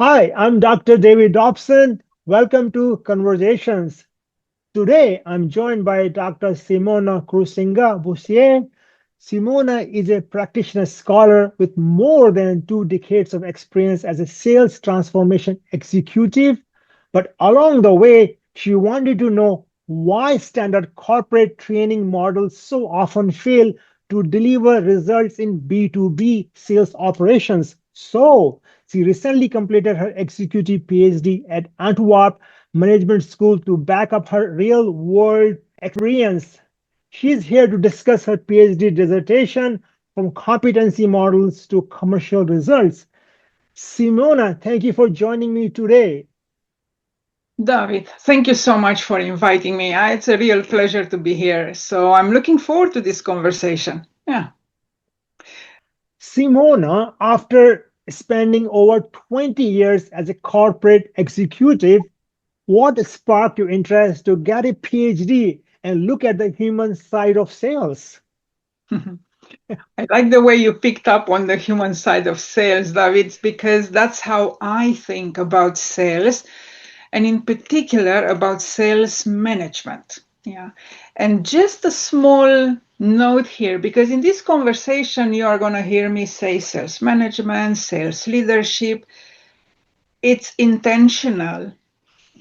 Hi, I'm Dr. David Dobson. Welcome to Conversations. Today, I'm joined by Dr. Simona Kruisinga Bucsea. Simona is a practitioner scholar with more than 2 decades of experience as a sales transformation executive. But along the way, she wanted to know why standard corporate training models so often fail to deliver results in B2B sales operations. So, she recently completed her executive PhD at Antwerp Management School to back up her real world experience. She's here to discuss her PhD dissertation from competency models to commercial results. Simona, thank you for joining me today. David, thank you so much for inviting me. It's a real pleasure to be here. So I'm looking forward to this conversation. Yeah. Simona, after spending over 20 years as a corporate executive, what sparked your interest to get a PhD and look at the human side of sales? I like the way you picked up on the human side of sales, David, because that's how I think about sales, and in particular about sales management. Yeah. And just a small note here, because in this conversation, you are going to hear me say sales management, sales leadership. It's intentional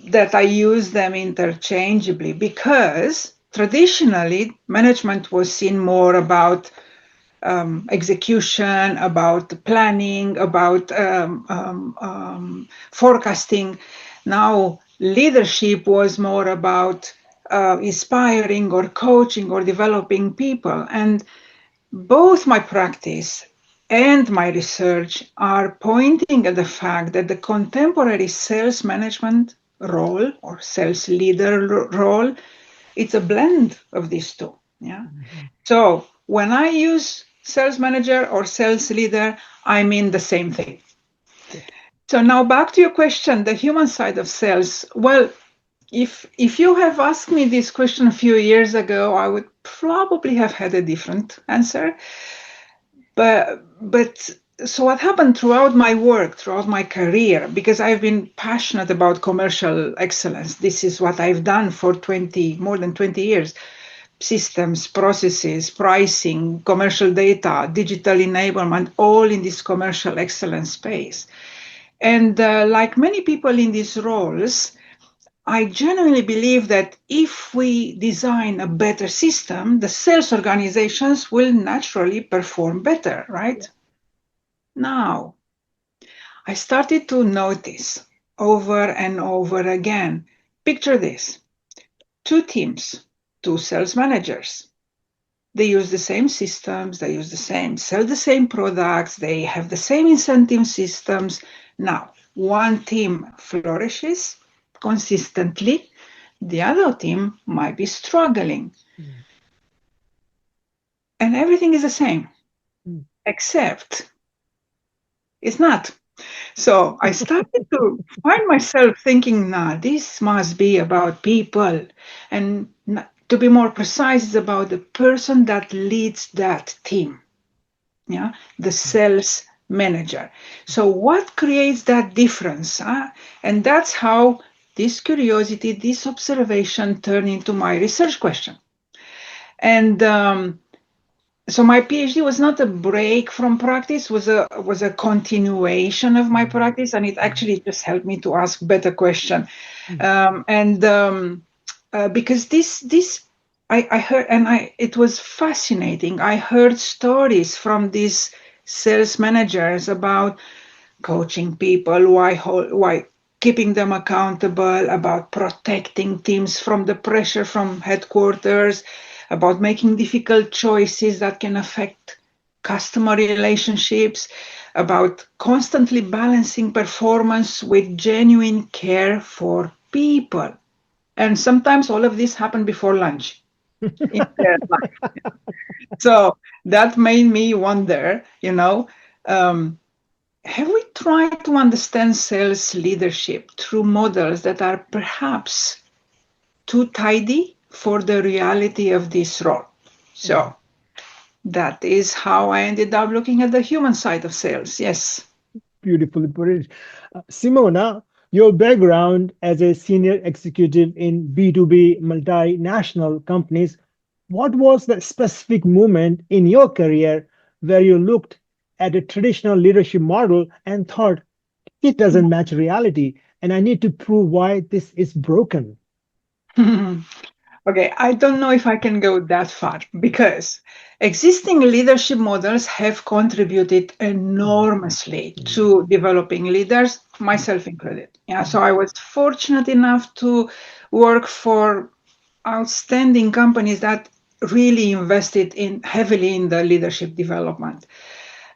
that I use them interchangeably because traditionally management was seen more about execution, about planning, about forecasting. Now, leadership was more about inspiring or coaching or developing people. And both my practice and my research are pointing at the fact that the contemporary sales management role or sales leader role, it's a blend of these two. Yeah. Mhm. So when I use sales manager or sales leader, I mean the same thing. Okay. So now back to your question, the human side of sales. Well, if you have asked me this question a few years ago, I would probably have had a different answer. But so what happened throughout my work, throughout my career, because I've been passionate about commercial excellence. This is what I've done for more than 20 years. Systems, processes, pricing, commercial data, digital enablement, all in this commercial excellence space. And like many people in these roles, I genuinely believe that if we design a better system, the sales organizations will naturally perform better, Yeah. right? Now, I started to notice over and over again. Picture this: two teams, two sales managers. They use the same systems, they sell the same products, they have the same incentive systems. Now, one team flourishes consistently, the other team might be struggling, Mm, and everything is the same, mm. except it's not. So I started to find myself thinking, nah, this must be about people. And to be more precise, it's about the person that leads that team. Yeah, the sales manager. So what creates that difference? And that's how this curiosity, this observation turned into my research question. And so my PhD was not a break from practice, was a continuation of my Mm, practice, and it mm, actually just helped me to ask better question. mm. And because this I heard, and it was fascinating. I heard stories from these sales managers about coaching people, why keeping them accountable, about protecting teams from the pressure from headquarters, about making difficult choices that can affect customer relationships, about constantly balancing performance with genuine care for people. And sometimes all of this happened before lunch in their life. So that made me wonder, have we tried to understand sales leadership through models that are perhaps too tidy for the reality of this role? Mm. So that is how I ended up looking at the human side of sales. Yes. Beautifully put it. Simona, your background as a senior executive in B2B multinational companies, what was the specific moment in your career where you looked at a traditional leadership model and thought, it doesn't match reality, and I need to prove why this is broken? Okay, I don't know if I can go that far because existing leadership models have contributed enormously Mm, to developing leaders, myself included. Yeah, so I was fortunate enough to work for outstanding companies that really invested in heavily in the leadership development.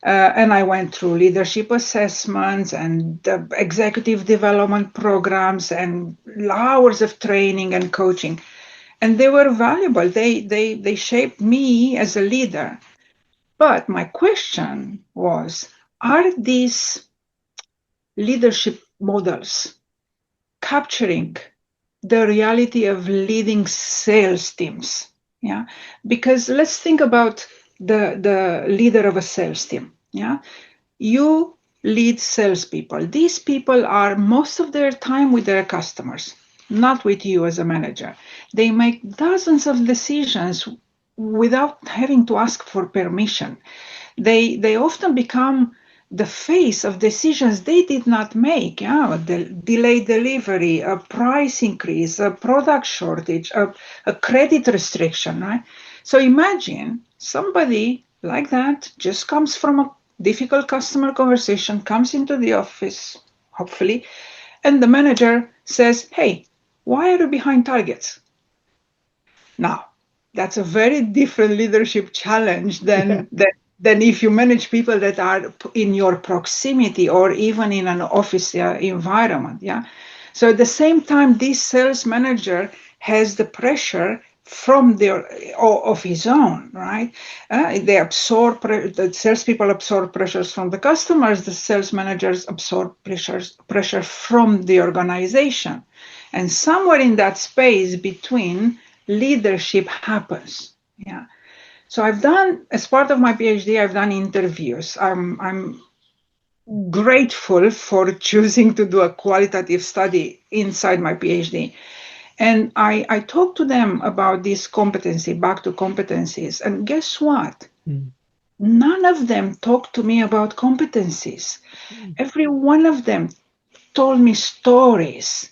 And I went through leadership assessments and executive development programs and hours of training and coaching. And they were valuable. They shaped me as a leader. But my question was, are these leadership models capturing the reality of leading sales teams? Yeah, because let's think about the leader of a sales team. Yeah, you lead salespeople. These people are most of their time with their customers, not with you as a manager. They make dozens of decisions without having to ask for permission. They often become the face of decisions they did not make. Yeah, the delayed delivery, a price increase, a product shortage, a credit restriction, right? So imagine somebody like that just comes from a difficult customer conversation, comes into the office, hopefully, and the manager says, "Hey, why are you behind targets?" Now, that's a very different leadership challenge yeah. than if you manage people that are in your proximity or even in an office environment. Yeah. So at the same time, this sales manager has the pressure from their of his own, right? They absorb the salespeople absorb pressures from the customers. The sales managers absorb pressure from the organization, and somewhere in that space between leadership happens. Yeah. So I've done, as part of my PhD, I've done interviews. I'm grateful for choosing to do a qualitative study inside my PhD. And I talked to them about this competency, back to competencies. And guess what? Mm, None of them talked to me about competencies. mm, Every one of them told me stories.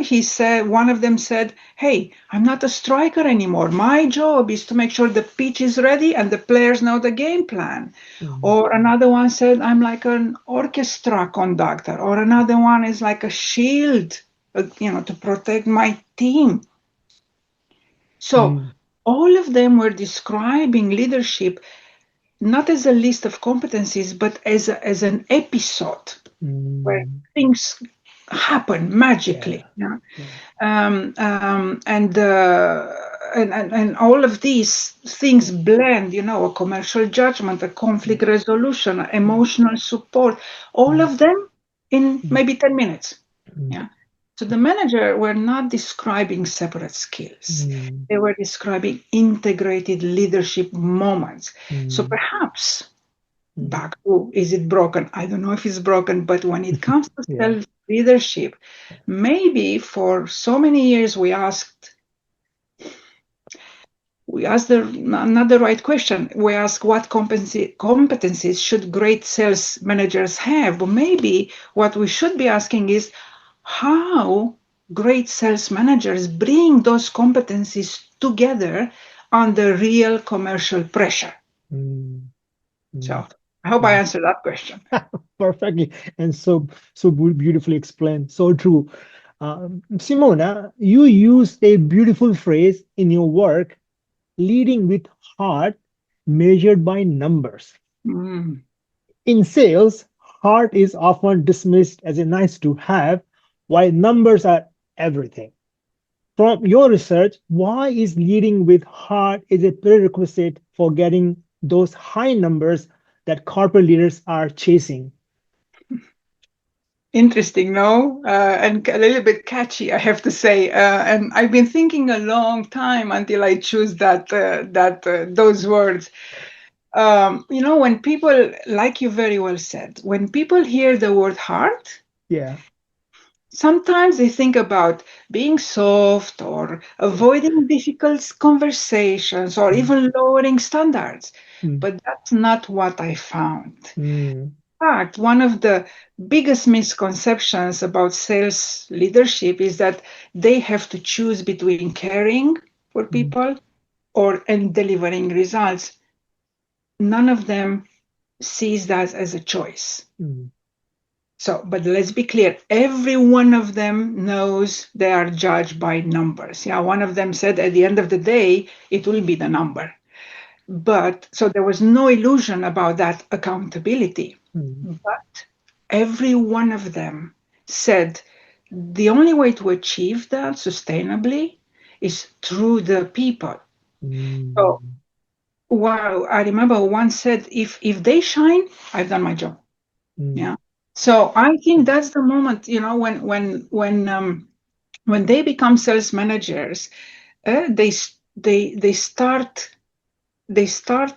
He said, one of them said, "Hey, I'm not a striker anymore. My job is to make sure the pitch is ready and the players know the game plan." mm, Or another one said, "I'm like an orchestra conductor." Or another one is like a shield, to protect my team. So mm, all of them were describing leadership not as a list of competencies, but as an episode where mm. things happen magically. Yeah, Yeah? yeah. And all of these things blend. A commercial judgment, a Mm, conflict resolution, mm, emotional support, all mm, of them in mm, maybe 10 minutes. mm, Yeah. So the manager were not describing separate skills. mm, They were describing integrated leadership moments. So mm, perhaps mm. back to, is it broken? I don't know if it's broken, but when it comes to Yeah. self leadership, maybe for so many years we asked not the right question. We ask what competencies should great sales managers have, but maybe what we should be asking is how great sales managers bring those competencies together under real commercial pressure. Mm, mm, So I hope I mm. answered that question. Perfectly, and so beautifully explained. So true. Simona, you use a beautiful phrase in your work, leading with heart measured by numbers. Mm. In sales, heart is often dismissed as a nice to have, while numbers are everything. From your research, why is leading with heart is a prerequisite for getting those high numbers that corporate leaders are chasing? Interesting, no? And a little bit catchy, I have to say. And I've been thinking a long time until I choose those words. When people, like you very well said, when people hear the word heart, Yeah. Sometimes they think about being soft or avoiding difficult conversations or Mm, even lowering standards. mm, But that's not what I found. mm, In fact, one of the biggest misconceptions about sales leadership is that they have to choose between caring for mm, people or and delivering results. None of them sees that as a choice. mm, So, but let's be clear, every one of them knows they are judged by numbers. Yeah, one of them said at the end of the day, it will be the number. But so there was no illusion about that accountability. mm, But every one of them said the only way to achieve that sustainably is through the people. So, mm, wow, I remember one said, if they shine, I've done my job. mm. Yeah. So I think that's the moment, when they become sales managers, they start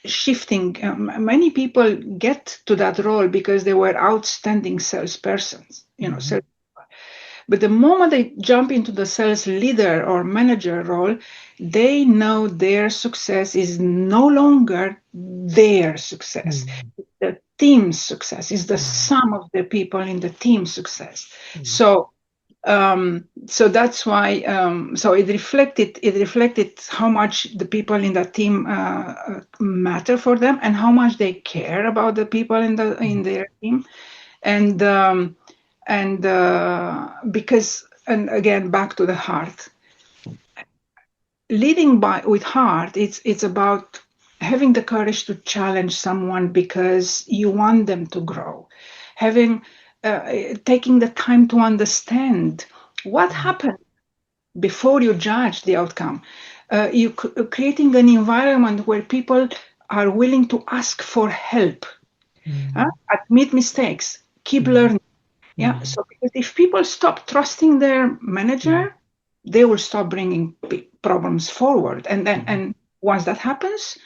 shifting. Many people get to that role because they were outstanding salespersons, Mhm, sales. But the moment they jump into the sales leader or manager role, they know their success is no longer their success. mm, The team's success is the mm, sum of the people in the team's success. mm, So that's why so it reflected how much the people in the team matter for them and how much they care about the people in mm, their team and because and again back to the heart, leading by with heart, it's about having the courage to challenge someone because you want them to grow, having taking the time to understand what mm, happened before you judge the outcome. Creating an environment where people are willing to ask for help, mm, admit mistakes, keep mm, learning. Yeah. mm, So because if people stop trusting their mm, manager, they will stop bringing problems forward. And then, mm, and once that happens,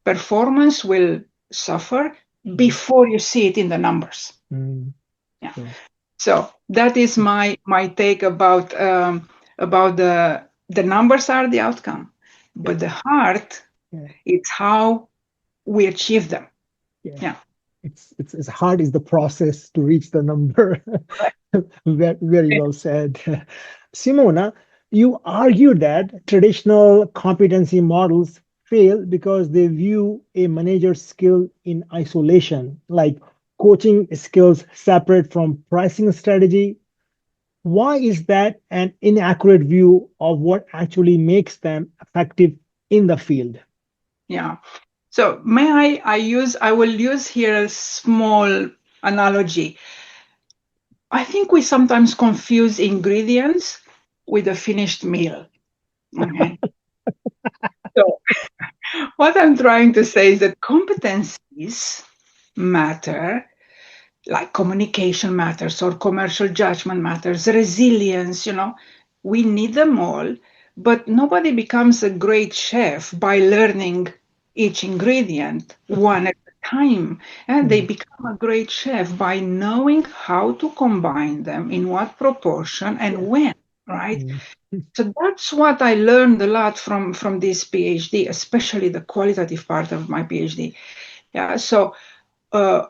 performance will suffer mm, before you see it in the numbers. mm. Yeah. Sure. So that is my take about the numbers are the outcome, but Yeah, the heart, yeah, it's how we achieve them. yeah. Yeah. It's as hard as the process to reach the number. Very, very well said. Simona, you argue that traditional competency models fail because they view a manager's skill in isolation, like coaching skills separate from pricing strategy. Why is that an inaccurate view of what actually makes them effective in the field? Yeah. So I will use here a small analogy. I think we sometimes confuse ingredients with a finished meal. Okay. So what I'm trying to say is that competencies matter, like communication matters or commercial judgment matters, resilience, we need them all, but nobody becomes a great chef by learning each ingredient one at a time. And they Mm, become a great chef by knowing how to combine them in what proportion and yeah. when, right? Mm, So that's what I learned a lot from this PhD, especially the qualitative part of my PhD. Yeah. So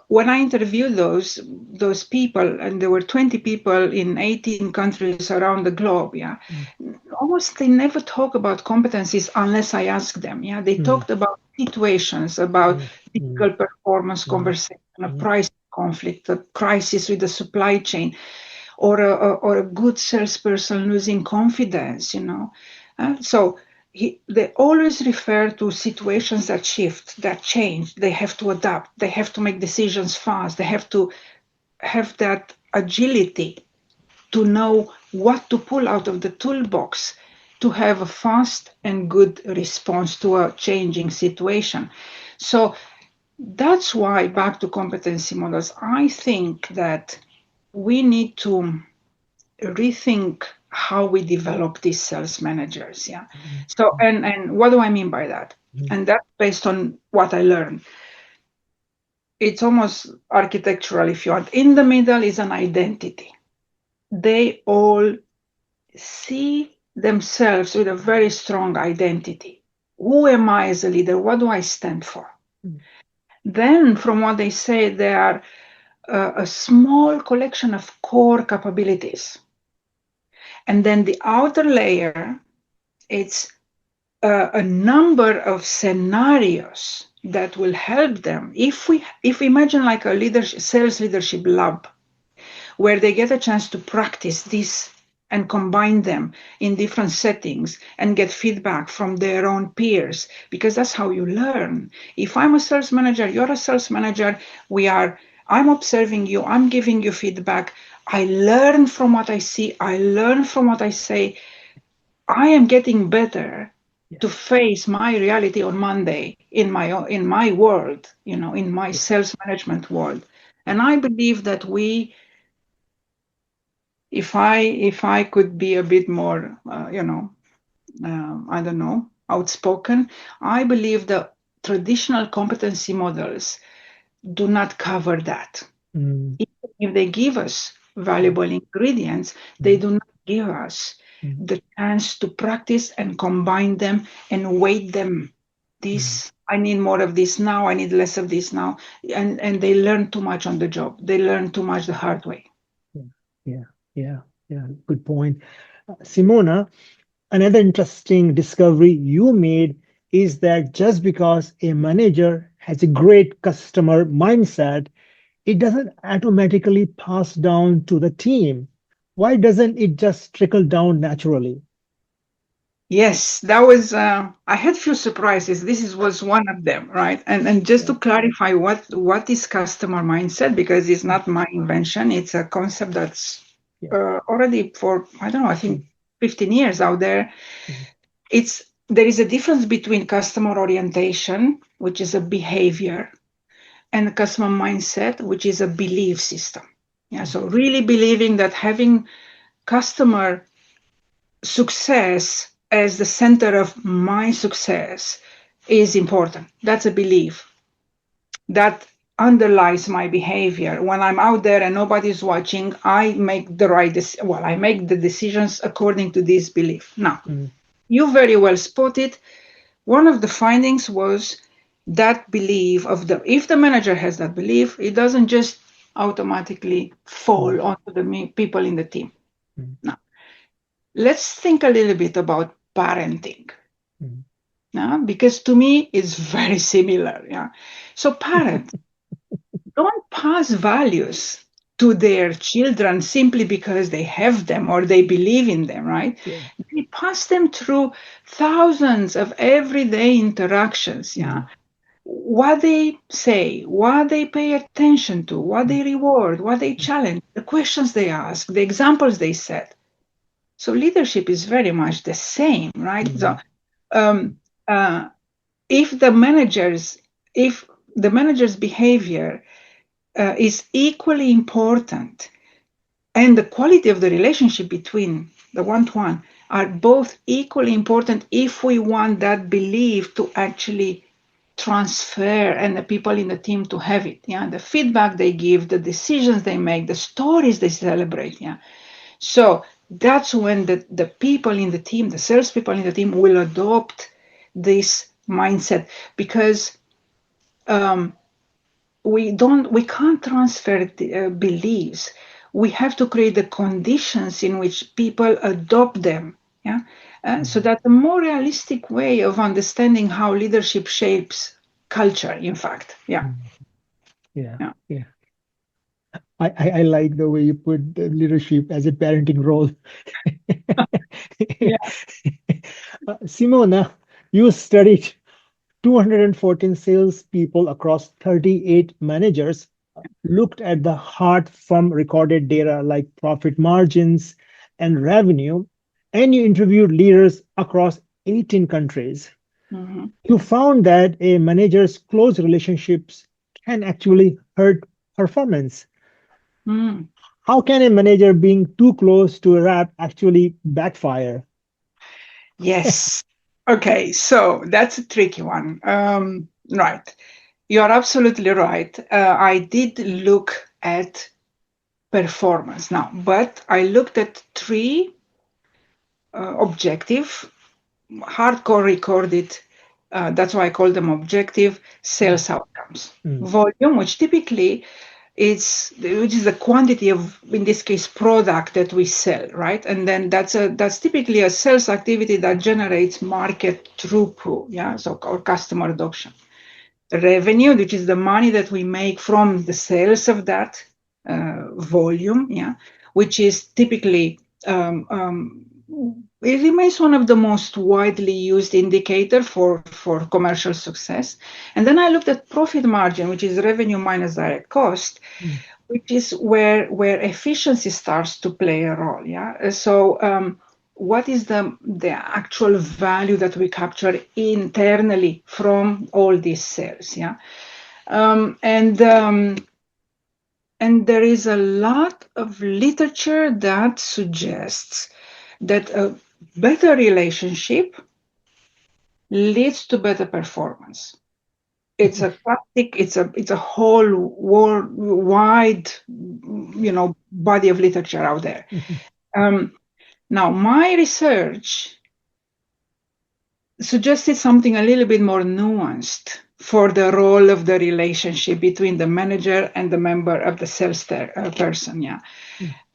when I interviewed those people, and there were 20 people in 18 countries around the globe, yeah, mm, almost they never talk about competencies unless I ask them. Yeah, they mm, talked about situations, about mm, mm, difficult performance mm, conversation, a mm, price conflict, a crisis with the supply chain, or a good salesperson losing confidence. So they always refer to situations that shift, that change. They have to adapt. They have to make decisions fast. They have to have that agility to know what to pull out of the toolbox to have a fast and good response to a changing situation. So that's why, back to competency models, I think that we need to rethink how we develop these sales managers. Yeah. mm, So and what do I mean by that? mm, And that's based on what I learned. it's almost architectural if you want. In the middle is an identity. They all see themselves with a very strong identity. Who am I as a leader? What do I stand for? Mm. Then, from what they say, they are a small collection of core capabilities. And then the outer layer, it's a number of scenarios that will help them. If we imagine like a sales leadership lab, where they get a chance to practice this and combine them in different settings and get feedback from their own peers, because that's how you learn. If I'm a sales manager, you're a sales manager, I'm observing you, I'm giving you feedback. I learn from what I see, I learn from what I say. I am getting better to Yes. face my reality on Monday in my world, in my Yes. sales management world. Yes. And I believe that if I could be a bit more, I don't know, outspoken, I believe the traditional competency models do not cover that. Mm. Even if they give us Mm. valuable ingredients, they Mm. do not give us Mm. the chance to practice and combine them and weight them. Mm. This, I need more of this now, I need less of this now. And they learn too much on the job. They learn too much the hard way. Yeah. Yeah. Yeah. Yeah. Good point. Simona, another interesting discovery you made is that just because a manager has a great customer mindset, it doesn't automatically pass down to the team. Why doesn't it just trickle down naturally? Yes, that was. I had few surprises. Was one of them, right? And just Yeah. to clarify, what is customer mindset? Because it's not my invention. It's a concept that's Yeah. already for, I don't know, I Mm. think 15 years out there. Mm. There is a difference between customer orientation, which is a behavior, and customer mindset, which is a belief system. Yeah. Mm. So really believing that having customer success as the center of my success is important. That's a belief that underlies my behavior. When I'm out there and nobody's watching, I make I make the decisions according to this belief. Now, Mm. you very well spotted. One of the findings was that belief if the manager has that belief, it doesn't just automatically Mm. fall onto the people in the team. Mm. Now, let's think a little bit about parenting. Mm. Yeah, because to me it's very similar. Yeah. So parents don't pass values to their children simply because they have them or they believe in them, right? Yeah. They pass them through thousands of everyday interactions. Yeah. Mm. What they say, what they pay attention to, what Mm. they reward, what they challenge, the questions they ask, the examples they set. So leadership is very much the same, right? So Mm. um, uh, if the managers if the manager's behavior is equally important and the quality of the relationship between the one-to-one are both equally important if we want that belief to actually transfer and the people in the team to have it. Yeah, the feedback they give, the decisions they make, the stories they celebrate. Yeah, so that's when the people in the team, the salespeople in the team, will adopt this mindset, because um, we can't transfer beliefs. We have to create the conditions in which people adopt them. Yeah, so Mm. that's a more realistic way of understanding how leadership shapes culture. In fact, yeah, Mm. Yeah. yeah, Yeah. I like the way you put the leadership as a parenting role. yeah. Simona, you studied 214 salespeople across 38 managers, looked at the hard firm recorded data like profit margins and revenue, and you interviewed leaders across 18 countries. Mhm. You found that a manager's close relationships can actually hurt performance. Mm. How can a manager being too close to a rep actually backfire? Yes. Okay, so that's a tricky one. Right. You are absolutely right. I did look at performance now, but I looked at three objective, hardcore recorded, that's why I call them objective sales outcomes. Volume, which typically which is the quantity of, in this case, product that we sell, right? And then that's typically a sales activity that generates market throughput, yeah, so or customer adoption. Revenue, which is the money that we make from the sales of that volume, yeah, which is typically it remains one of the most widely used indicator for commercial success. And then I looked at profit margin, which is revenue minus direct cost, which is where efficiency starts to play a role. Yeah. So what is the actual value that we capture internally from all these sales? Yeah. And there is a lot of literature that suggests that a better relationship leads to better performance. It's a classic, it's a whole wide, body of literature out there. Now, my research suggested something a little bit more nuanced for the role of the relationship between the manager and the member of the sales person. Yeah.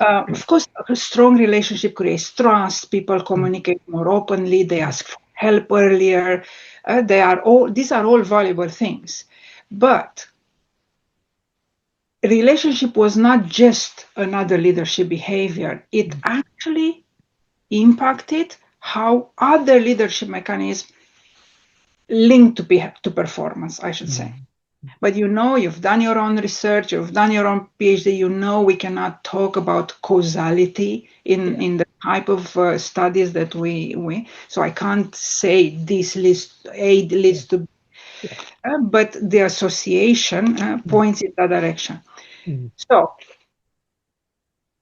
Of course, a strong relationship creates trust. People communicate more openly. They ask for help earlier. These are all valuable things. But relationship was not just another leadership behavior. It actually impacted how other leadership mechanisms linked to performance, I should say. But you've done your own research, you've done your own PhD, we cannot talk about causality in the type of studies that so I can't say this leads to, but the association points in that direction. So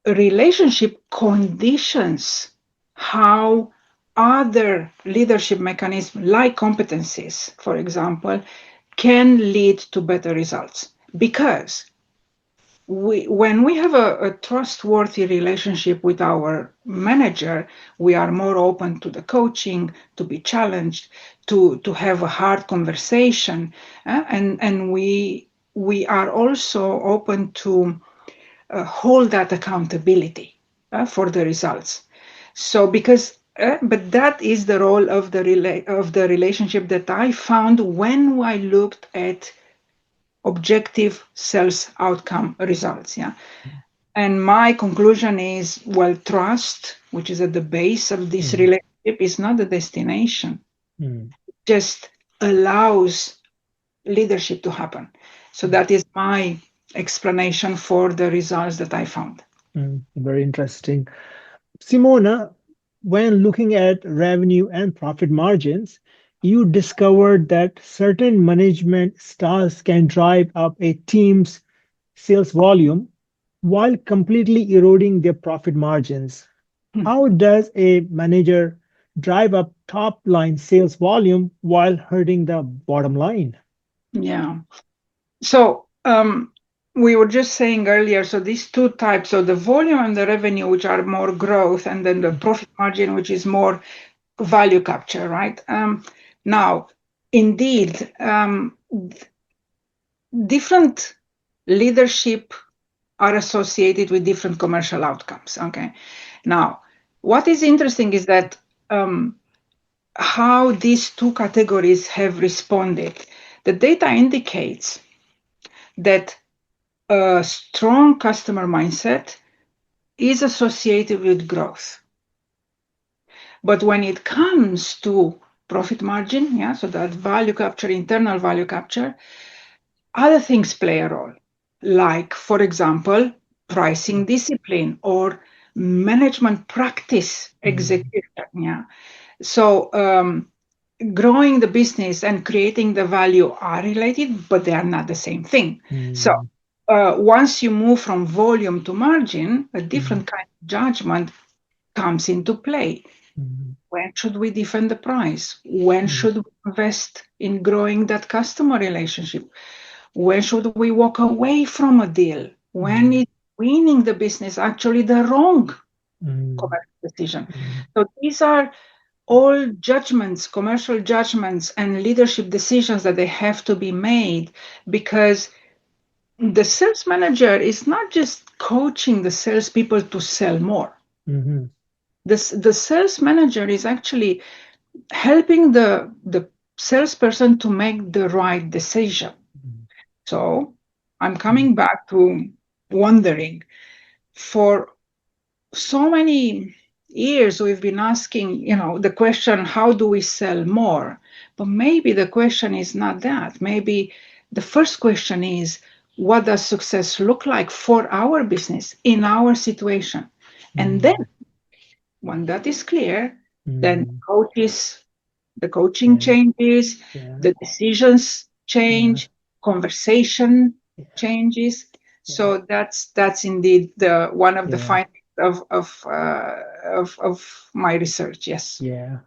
relationship conditions how other leadership mechanisms like competencies, for example, can lead to better results. Because when we have a trustworthy relationship with our manager, we are more open to the coaching, to be challenged, to have a hard conversation, and we are also open to hold that accountability for the results. So but that is the role of the relationship that I found when I looked at objective sales outcome results. Yeah. And my conclusion is, trust, which is at the base of this relationship, is not the destination. It just allows leadership to happen. So that is my explanation for the results that I found. Very interesting. Simona, when looking at revenue and profit margins, you discovered that certain management styles can drive up a team's sales volume while completely eroding their profit margins. How does a manager drive up top line sales volume while hurting the bottom line? Yeah. So we were just saying earlier, so these two types, so the volume and the revenue, which are more growth, and then the profit margin, which is more value capture, right? Now, indeed, different leadership are associated with different commercial outcomes. Okay. Now, what is interesting is that how these two categories have responded. The data indicates that a strong customer mindset is associated with growth. But when it comes to profit margin, yeah, so that value capture, internal value capture, other things play a role. Like, for example, pricing discipline or management practice execution. Yeah. So growing the business and creating the value are related, but they are not the same thing. So once you move from volume to margin, a different kind of judgment comes into play. When should we defend the price? When should we invest in growing that customer relationship? When should we walk away from a deal? When is winning the business actually the wrong commercial decision? So these are all judgments, commercial judgments and leadership decisions that they have to be made, because the sales manager is not just coaching the salespeople to sell more. The sales manager is actually helping the salesperson to make the right decision. So I'm coming back to wondering, for so many years we've been asking, the question, how do we sell more? But maybe the question is not that. Maybe the first question is, what does success look like for our business in our situation? And then when that is clear, then the coaching changes, the decisions change, conversation changes. So that's indeed one of the findings of my research. Yes. Yeah.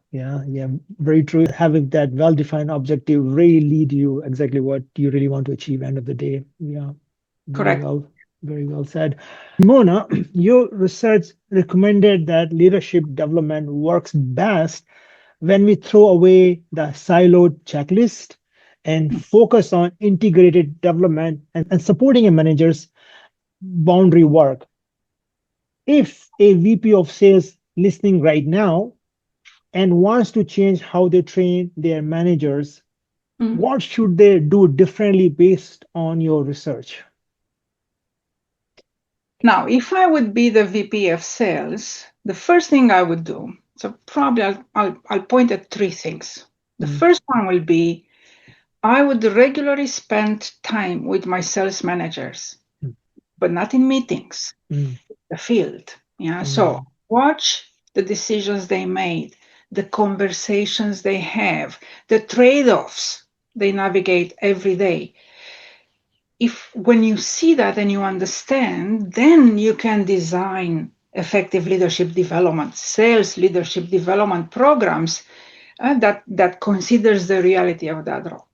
Very true. Having that well-defined objective really lead you exactly what you really want to achieve end of the day. Yeah. Correct. Very well said. Simona, your research recommended that leadership development works best when we throw away the siloed checklist and focus on integrated development and supporting a manager's boundary work. If a VP of sales listening right now and wants to change how they train their managers, what should they do differently based on your research? Now, if I would be the VP of sales, the first thing I would do, so probably I'll point at three things. The first one will be, I would regularly spend time with my sales managers, but not in meetings, the field. Yeah. So watch the decisions they made, the conversations they have, the trade-offs they navigate every day. If when you see that and you understand, then you can design effective leadership development, sales leadership development programs that considers the reality of that role.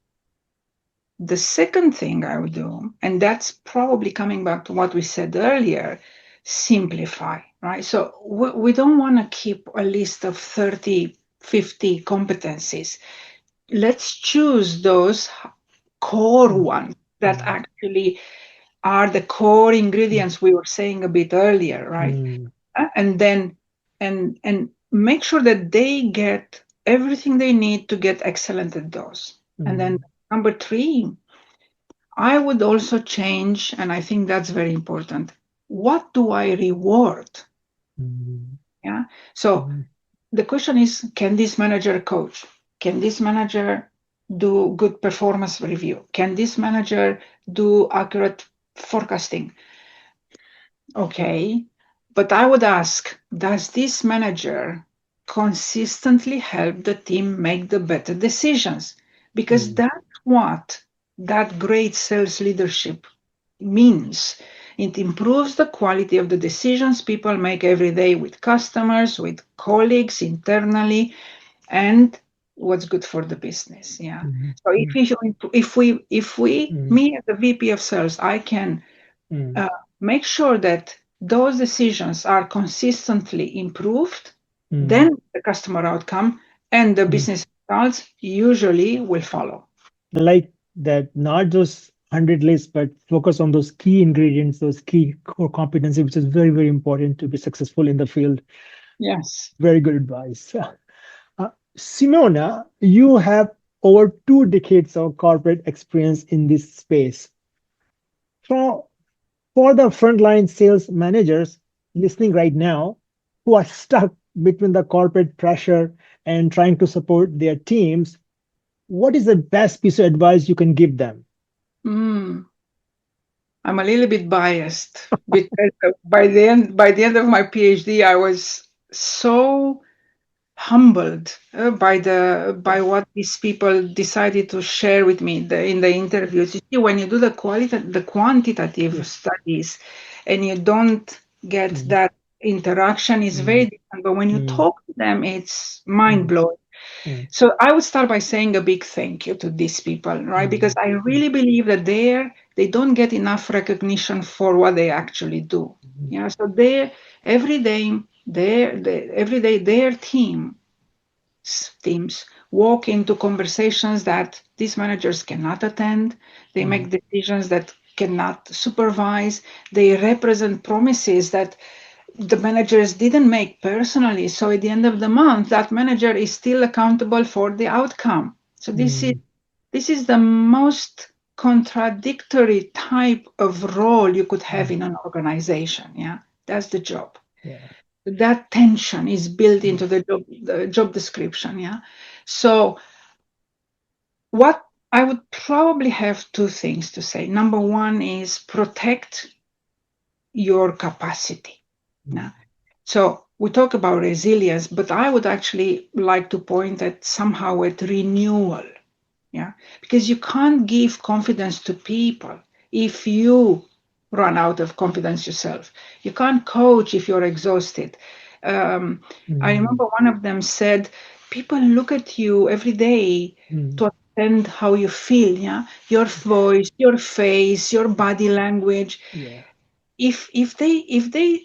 The second thing I would do, and that's probably coming back to what we said earlier, simplify, right? So we don't want to keep a list of 30, 50 competencies. Let's choose those core ones that actually are the core ingredients we were saying a bit earlier, right? And then and make sure that they get everything they need to get excellent at those. And then number three, I would also change, and I think that's very important. What do I reward? Yeah. So the question is, can this manager coach? Can this manager do good performance review? Can this manager do accurate forecasting? Okay. But I would ask, does this manager consistently help the team make the better decisions? Because that's what that great sales leadership means. It improves the quality of the decisions people make every day with customers, with colleagues internally, and what's good for the business. Yeah. So if we me as the VP of sales, I can make sure that those decisions are consistently improved, then the customer outcome and the business results usually will follow. Like that, not just 100 lists, but focus on those key ingredients, those key core competency, which is very, very important to be successful in the field. Yes. Very good advice. Simona, you have over 2 decades of corporate experience in this space. So, for the frontline sales managers listening right now who are stuck between the corporate pressure and trying to support their teams, what is the best piece of advice you can give them? I'm a little bit biased because by the end of my PhD, I was so humbled by what these people decided to share with me in the interviews. You see, when you do the quantitative studies and you don't get that interaction, is very different. But when you talk to them, it's mind blowing. So I would start by saying a big thank you to these people, right? Because I really believe that they don't get enough recognition for what they actually do. Yeah. So every day, every day their teams walk into conversations that these managers cannot attend. They make decisions that cannot supervise. They represent promises that the managers didn't make personally. So at the end of the month, that manager is still accountable for the outcome. So this is the most contradictory type of role you could have in an organization. Yeah, that's the job. Yeah. That tension is built into the job description. Yeah. So what I would probably have two things to say. Number one is protect your capacity. Now, so we talk about resilience, but I would actually like to point at somehow at renewal. Yeah, because you can't give confidence to people if you run out of confidence yourself. You can't coach if you're exhausted. I remember one of them said, people look at you every day to understand how you feel. Yeah, your voice, your face, your body language. Yeah. If they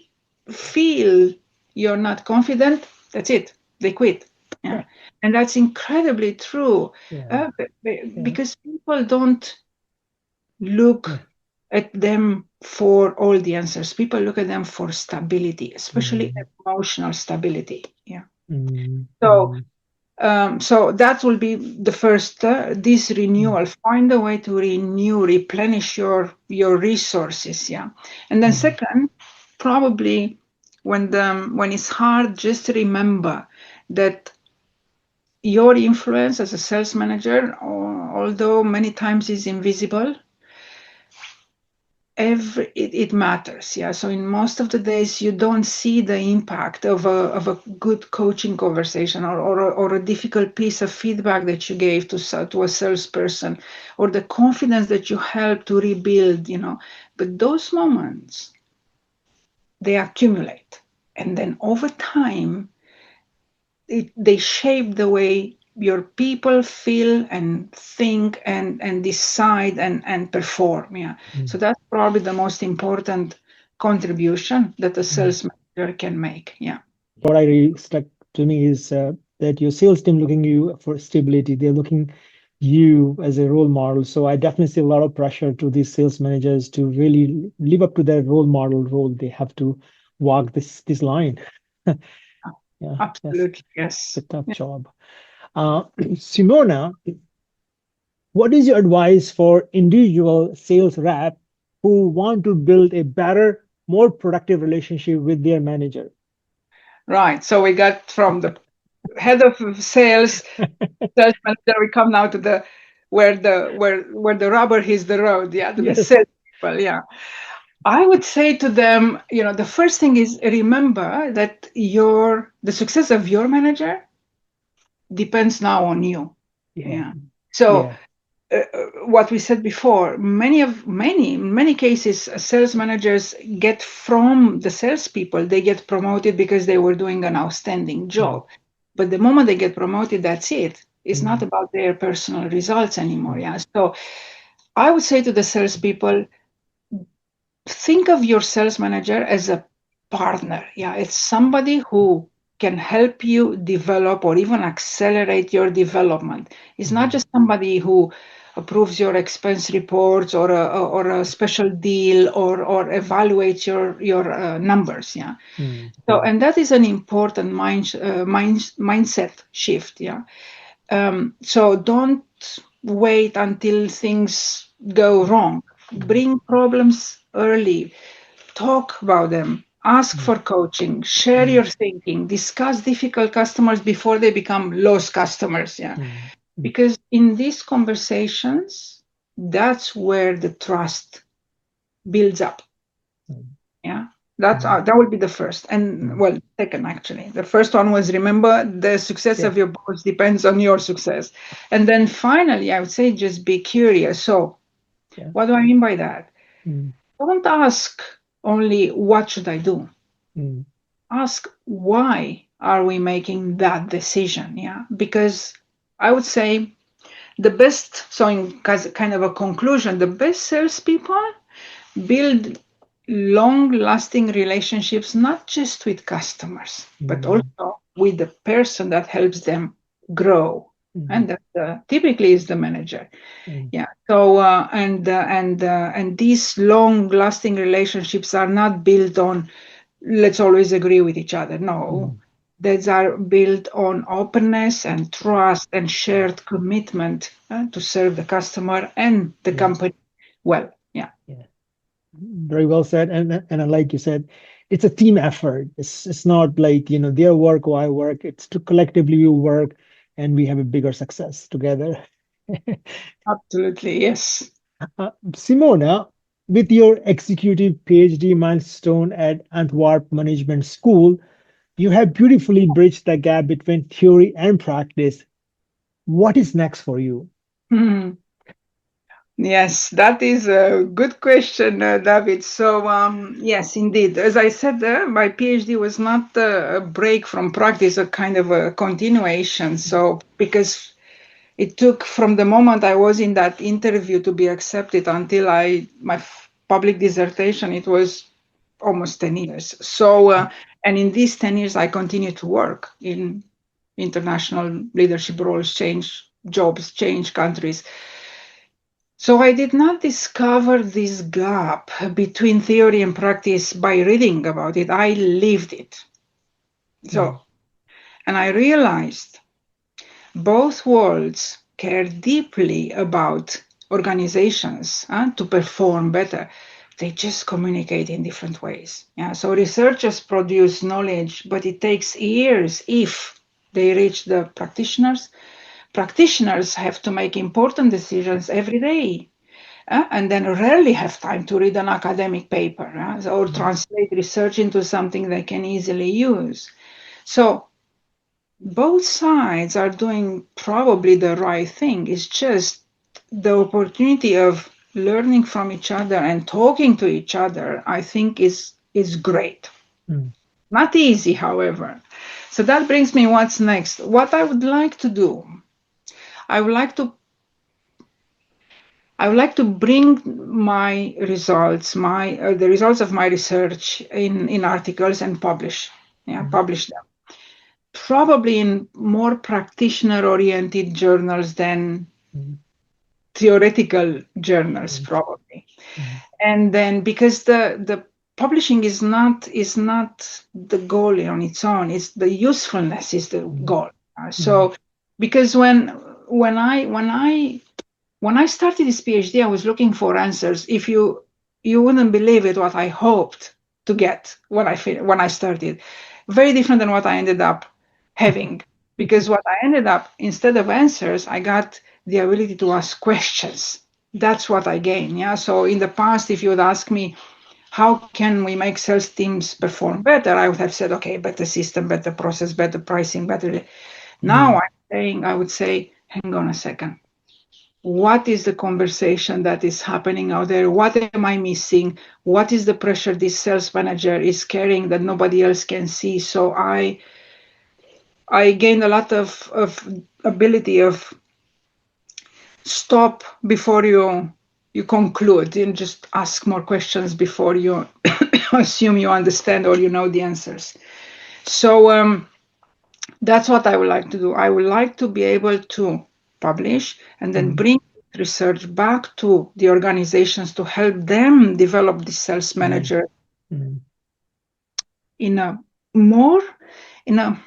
feel you're not confident, that's it. They quit. Yeah, Right. and that's incredibly true Yeah. Yeah. because people don't look Yeah. at them for all the answers. People look at them for stability, especially Mm, emotional stability. Yeah. mm, So mm, so that will be the first, this mm, renewal. Find a way to renew, replenish your resources. Yeah, and then mm, second, probably when it's hard, just remember that your influence as a sales manager, although many times is invisible, it matters. Yeah, so in most of the days you don't see the impact of a good coaching conversation or a difficult piece of feedback that you gave to a salesperson, or the confidence that you help to rebuild, but those moments, they accumulate, and then over time they shape the way your people feel and think and decide and perform. Yeah, mm, so that's probably the most important contribution that a mm. sales manager can make. Yeah. What I really stuck to me is that your sales team looking you for stability. They're looking you as a role model. So I definitely see a lot of pressure to these sales managers to really live up to their role model role. They have to walk this line. Yeah, yes, Absolutely, it's a yes. tough job. Simona, what is your advice for individual sales rep who want to build a better, more productive relationship with their manager? Right, so we got from the head of sales, sales manager, we come now to the where the rubber hits the road. Yeah, to the Yes. sales people. Yeah, I would say to them, the first thing is remember that the success of your manager depends now on you. Yeah. Yeah. So Yeah. what we said before, many cases, sales managers get from the salespeople, they get promoted because they were doing an outstanding Mm, job. But the moment they get promoted, that's it. It's not mm, about their personal results anymore. mm, Yeah. So I would say to the salespeople, think of your sales manager as a partner. Yeah, it's somebody who can help you develop or even accelerate your development. It's not mm, just somebody who approves your expense reports or a special deal or evaluates your numbers. Yeah. mm, So, mm, and that is an important mindset shift. Yeah. So don't wait until things go wrong. mm, Bring problems early, talk about them, ask mm, for coaching, share mm, your thinking, discuss difficult customers before they become lost customers. Yeah. mm, mm, Because in these conversations, that's where the trust builds up. mm, Yeah. mm, That would be the first. And mm. well, second, actually. The first one was remember the success Yeah. of your boss depends on your success. And then finally, I would say just be curious. So, Yeah. what do I mean by that? Mm, Don't ask only what should I do? mm, Ask why are we making that decision? Yeah, because I would say the best, so in kind of a conclusion, the best salespeople build long lasting relationships, not just with customers, but also with the person that helps them grow. And that typically is the manager. Yeah. So and these long lasting relationships are not built on let's always agree with each other. No, these are built on openness and trust and shared commitment to serve the customer and the company well. Yeah. Yeah. Very well said. And like you said, it's a team effort. It's not like, their work or I work. It's to collectively we work and we have a bigger success together. Absolutely. Yes. Simona, with your executive PhD milestone at Antwerp Management School, you have beautifully bridged the gap between theory and practice. What is next for you? Hmm. Yes, that is a good question, David. So, yes, indeed. As I said, my PhD was not a break from practice, a kind of a continuation. So, because it took from the moment I was in that interview to be accepted until my public dissertation, it was almost 10 years. So, and in these 10 years, I continued to work in international leadership roles, change jobs, change countries. So I did not discover this gap between theory and practice by reading about it. I lived it. So, and I realized both worlds care deeply about organizations to perform better. They just communicate in different ways. Yeah. So researchers produce knowledge, but it takes years if they reach the practitioners. Practitioners have to make important decisions every day and then rarely have time to read an academic paper or translate research into something they can easily use. So both sides are doing probably the right thing. It's just the opportunity of learning from each other and talking to each other, I think is great. Mm, Not easy, however. So that brings me what's next. What I would like to do, I would like to I would like to bring my results, my the results of my research in articles and publish them. Probably in more practitioner-oriented journals than mm, theoretical journals, mm, probably. mm, And then because the publishing is not the goal on its own, it's the usefulness is the mm, goal. mm, So because when I started this PhD, I was looking for answers. If you wouldn't believe it, what I hoped to get when I started, very different than what I ended up having. Because what I ended up instead of answers, I got the ability to ask questions. That's what I gained. Yeah. So in the past, if you would ask me, how can we make sales teams perform better? I would have said, okay, better system, better process, better pricing, better. Now mm, I would say, hang on a second, what is the conversation that is happening out there? What am I missing? What is the pressure this sales manager is carrying that nobody else can see? So I gained a lot of ability of stop before you conclude and just ask more questions before you assume you understand or you know the answers. So that's what I would like to do. I would like to be able to publish and then mm, bring research back to the organizations to help them develop the sales mm, manager mm, in a more in a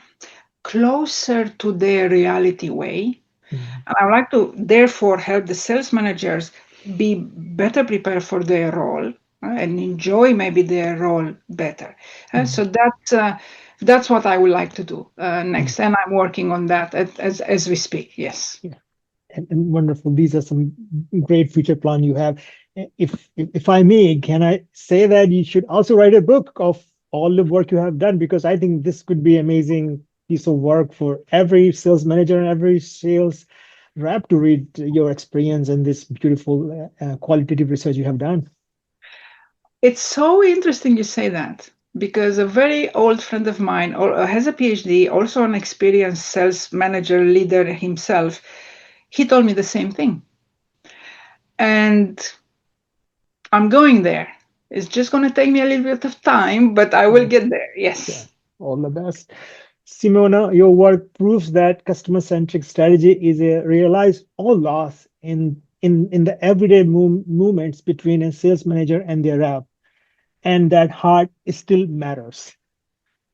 closer to their reality way. mm, And I would like to therefore help the sales managers be better prepared for their role and enjoy maybe their role better. mm, So that's what I would like to do mm. next, and I'm working on that as we speak. Yes. Yeah. And wonderful. These are some great future plan you have. If I may, can I say that you should also write a book of all the work you have done? Because I think this could be amazing piece of work for every sales manager and every sales rep to read your experience and this beautiful qualitative research you have done. It's so interesting you say that. because a very old friend of mine has a PhD, also an experienced sales manager, leader himself. He told me the same thing. And I'm going there. It's just going to take me a little bit of time, but I will get there. Yeah, Yes. all the best. Simona, your work proves that customer-centric strategy is a realized all loss in the everyday movements between a sales manager and their rep, and that heart still matters.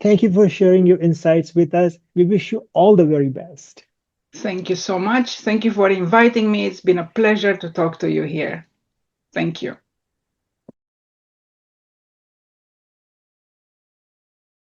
Thank you for sharing your insights with us. We wish you all the very best. Thank you so much. Thank you for inviting me. It's been a pleasure to talk to you here. Thank you.